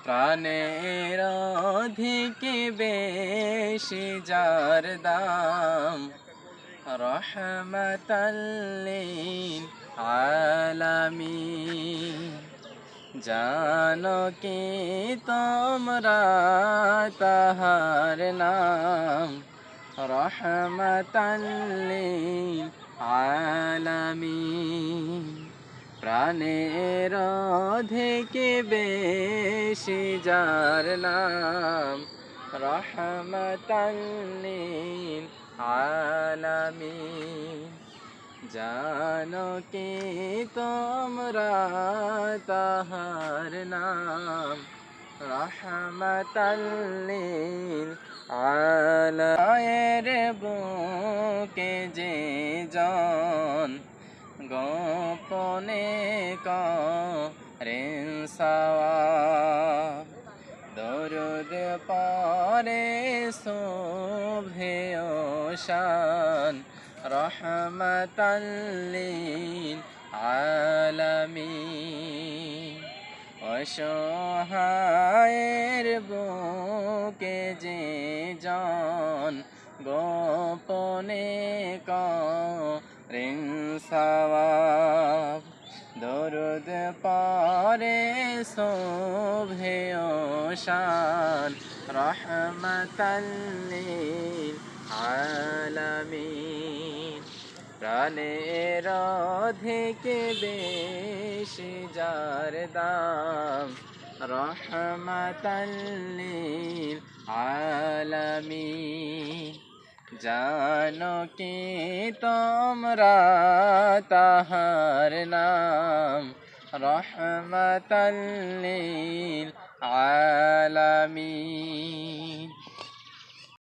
প্রাণের অধিক বেশি যার দাম, রহমাতাল লিল আলামিন। জানো কি তোমরা তাহার নাম, রহমাতাল লিল আলামিন। প্রাণের অধিক বেশি যার নাম, রহমাতাল লিল আলামিন। জানো কি তোমরা তাহার নাম, রহমাতাল লিল আলামিন। বুকে যে জন গোপনে করেন সওয়াব, দরুদ পড়ে শোভে ও শান, রহমাতাল লিল আলামিন। অসহায়ের বুকে যে জন গোপনে করেন সওয়াব, দরুদ পড়ে শোভে ও শান, রহমাতাল লিল আলামিন। প্রাণের অধিক বেশি যার দাম, রহমাতাল লিল আলামিন। জানো কি তোমরা তাহার নাম, রহমাতাল লিল আলামিন।